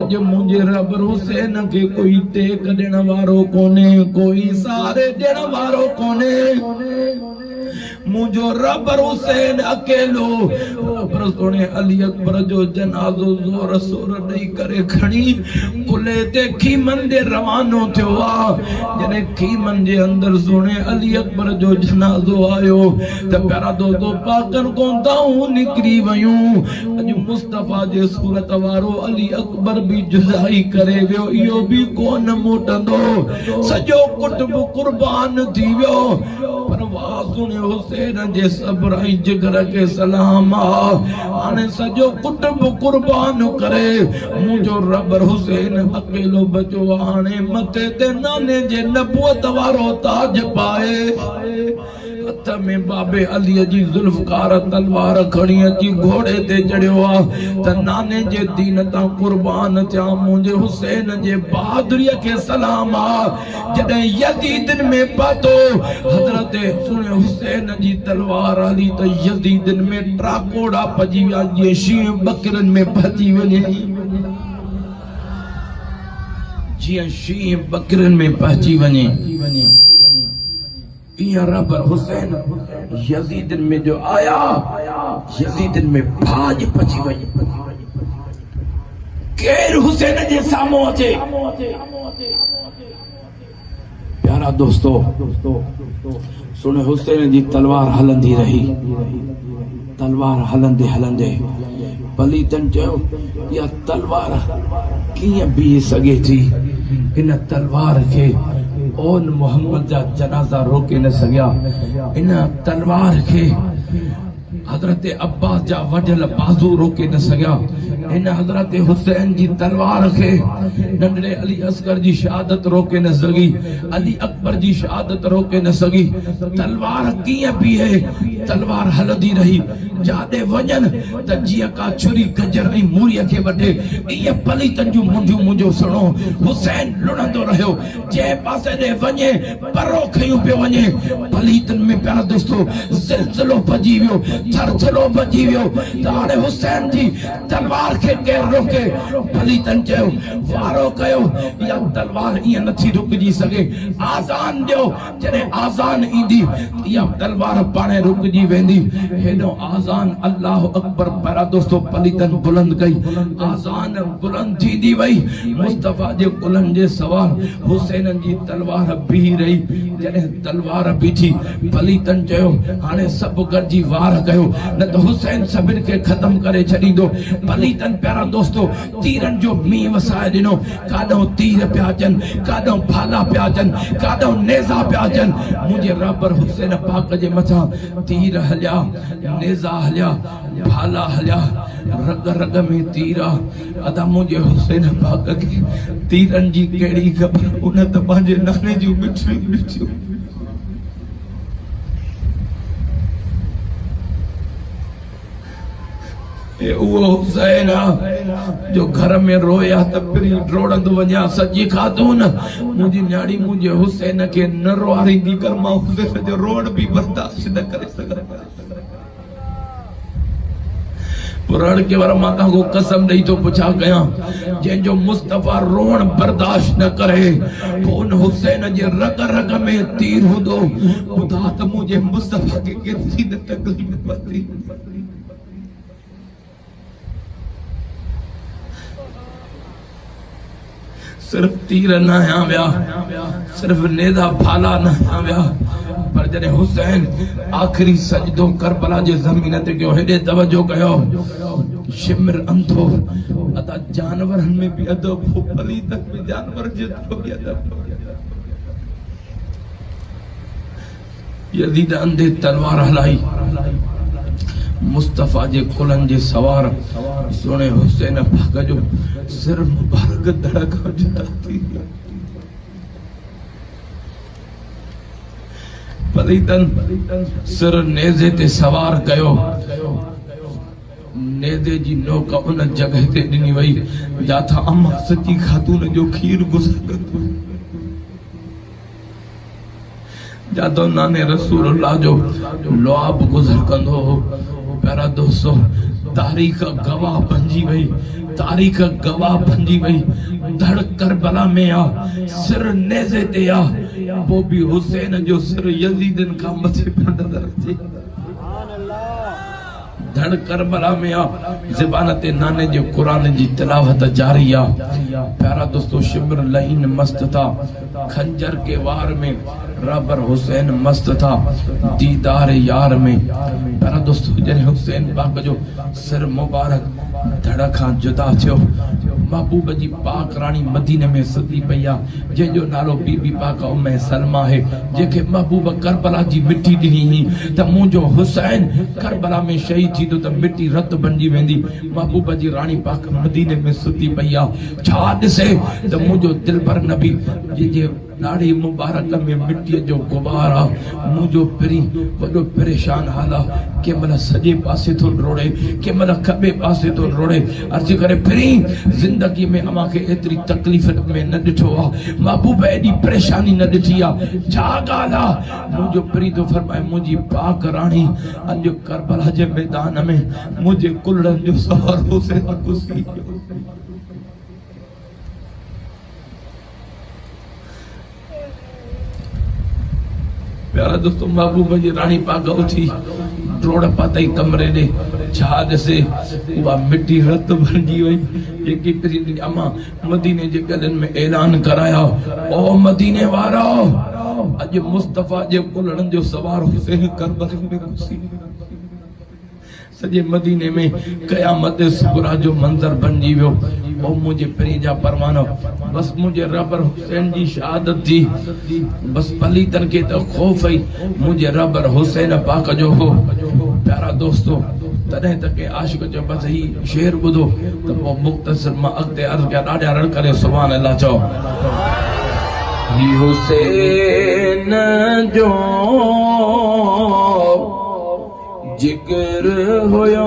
जो मुझे रब हुसैन के कोई टेक देण वारो कोने, कोई सारे देण वारो कोने। मुझो रब हुसैन अकेलो। रब सोने अली अकबर जो जनाज़ो ज़ोर सोर नहीं करे खणी कुले ते खीमन दे रवानो थियो आ। जने खीमन जे अंदर सोने अली अकबर जो जनाज़ो आयो त प्यारा दोस्तो पाकन को दाऊ निकरी वयूं। अज मुस्तफा जे सूरत वारो अली अकबर भी जुदाई करे वियो, इहो भी कोन मोटंदो। सजो कुटुंब कुर्बान थी वियो पर वाह सुने हुसैन जे सब्र ऐं जिगर के सलाम आ। हाणे सजो कुटुंब कुर्बान करे मुझो रब हुसैन अकेलो बचो। हाणे मथे ते नाने जे नबूवत वारो ताज पाए, हथ में बाबे अली जी जुल्फकार तलवार खणी अची घोड़े ते चढ़ियो आ त नाने जे दीन तां कुर्बान थिया। मुझे हुसैन जे बहादुरी के सलाम आ। जॾहिं यजीदन में पातो हजरत सुने हुसैन जी तलवार हली त यजीदन में ट्राकोड़ा पजी विया, ये शींह बकरन में भजी वञे, जीअं शींह बकरन में भजी वञे। रब हुसैन यजीदन में जो आया, यजीदन में भाज पची वही। केर हुसैन जे सामो अचे। प्यारा दोस्तो सुने हुसैन जी तलवार हलंदी रही। तलवार हलंदे हलंदे पलीतन चयो या तलवार कीअं बीह सके थी। इन तलवार के ओन मोहम्मद जा जनाजा रोके न सकिया। इन तलवार के हजरत अब्बास जा वडल बाजू रोके न सकिया। इन हजरत हुसैन जी तलवार के नंढड़े अली असगर जी शहादत रोके न सकी, अली अकबर जी शहादत रोके न सकी। तलवार कीअं बीहे, तलवार हलंदी रही। जादे वजन त जीअं का छुरी गजर ऐं मूरीअ खे वढे, ईअं पलीतन जूं मुंडियूं मुंहिंजो सुणो। हुसैन लुणंदो रहियो, जंहिं पासे ॾे वञे परो खयूं पियो वञे। पलीतन में प्यारा दोस्तो सिलसिलो भॼी वियो, थरथरो भॼी वियो त हाणे हुसैन जी तलवार खे केरु रोके। पलीतन चयो वारो कयो, इहा तलवार ईअं नथी रुकजी सघे। आज़ान ॾियो, जॾहिं आज़ान ईंदी इहा तलवार पाणे रुकजी वेंदी। हेॾो आज़ान अल्लाह अकबर प्यारा दोस्तो पलीतन बुलंद कई। आज़ान बुलंद थींदी वई, मुस्तफा जे कुलन जे सवार हुसैन जी तलवार बीह रही। जॾहिं तलवार बीठी पलीतन चयो हाणे सभु गॾिजी वार कयो न त हुसैन सभिनि खे ख़त्म करे छॾींदो। पलीतन प्यारा दोस्तो तीरन जो मींहुं वसाए ॾिनो। काॾों तीर पिया अचनि, काॾों भाला पिया अचनि, काॾों नेज़ा पिया अचनि। मुंहिंजे रब हुसैन पाक जे मथां तीर हलिया, नेज़ा हलिया, भाला हलिया, रग रग में तीरा। अदा मुझे हुसैन पाक के तीरन जी केड़ी खबर, उन त पंहिंजे नाने जूं मिठियूं मिठियूं उहो हुसैन जो घर में रोया त पिरी रोड़ंदो वञा। सॼी खातून मुंहिंजी न्याणी मुंहिंजे हुसैन खे न रोआरींदी कर, मां हुसैन जो रोड़ भी बर्दाश्त न करे सघंदा। पुराण के वारा माता को कसम नहीं तो पुछा गया, जंहिंजो मुस्तफा रोण बर्दाश्त न करे उन हुसैन जे रग रग में तीर हूंदो। ॿुधा त मुंहिंजे मुस्तफा खे केतिरी न तकलीफ़ पवंदी। सिर्फ तीर न आया विया, सिर्फ नेज़ा भाला न आया विया, पर जॾहिं हुसैन आखिरी सजदो करबला जे ज़मीन ते कयो, हेॾे तवजो कयो, शिमर अंधो अदा जानवरनि में बि अदब हो, पलीतन में जानवर जेतिरो बि अदब। यज़ीद अंधे तलवार हलाई, मुस्तफा जे कुलन जे सवार सुने हुसैन पाक जो सिर मुबारक धड़क थी। पलीतन सिर नेज़े ते सवार कयो, नेज़े जी नोक उन जगह ते ॾिनी वई जाथा अम्मा सची खातून जो खीर गुज़र जातो नाने रसूलुल्लाह जो लुआब गुज़र कंदो हो। प्यारा दोस्तों तारीख़ गवाह बणिजी वई तारीख गवाह बंदी वही धड़ करबला में आ सिर नेज़े ते आ वो भी हुसैन जो सिर यजीदन का मथे पर नजर अचे धड़ करबला में आ ज़बान ते नाने जो कुरान जी तिलावत जारी आ प्यारा दोस्तों शिब्र लहीन मस्त था खंजर के वार में रबर हुसैन मस्त था दीदार यार में प्यारा दोस्तों जने हुसैन पाक जो सिर मुबारक धड़ खां जुदा थियो महबूब जी पाक रानी मदीने में सदी पया जंहिंजो नालो बीबी पाक उम्मे सलमा है जेके महबूब करबला जी मिट्टी ॾिनी हुई त मुंहिंजो हुसैन करबला में शहीद थी तो मिट्टी रत बणजी वेंदी महबूब जी रानी पाक मदीने में सदी पया छा ॾिसे त मुंहिंजो दिलबर नबी जंहिंजे नाड़ी मुबारक में मिट्टी जो गुबार आ मुंहिंजो पिरी वॾो परेशान हाल आ केमल सॼे पासे तो रोड़े केमल खबे पासे तो रोड़े अर्ज करे पिरी जिंदगी में अमा के एतरी तकलीफ में न ॾिठो आ महबूब एडी परेशानी न ॾिठी आ छा ॻाल्हि आ मुंहिंजो पिरी तो फरमाए मुंहिंजी पाक रानी अॼु करबला जे मैदान में मुंहिंजे कुलड़नि जो सवार हुसैन गुज़री प्यारा दोस्तों महबूब जी रानी पाक उठी रोड पातई कमरे दे छा ॾिसे उहा मिट्टी रत भरजी वई जेकी पिरी अमा मदीने जे गलन में ऐलान कराया ओ मदीने वारा अॼु मुस्तफा जे कुलड़नि जो सवार हुसैन करबला में गुज़री सॼे मदीने में क़यामत सुगरा जो मंज़र बणजी वियो ओ मुंहिंजे पिरी जा परवानो बस मुंहिंजे रबर हुसैन जी शहादत थी बस पलीतन के तो खौफ आई मुंहिंजे रबर हुसैन पाक जो हो प्यारा दोस्तों तॾहिं त के आशिक जो बस ही शेर ॿुधो त पोइ मुख़्तसर मां अॻिते अर्ज़ कया ॾाढा रड़ करे सुभान अल्लाह चओ ही हुसैन जो जिक्र हुयो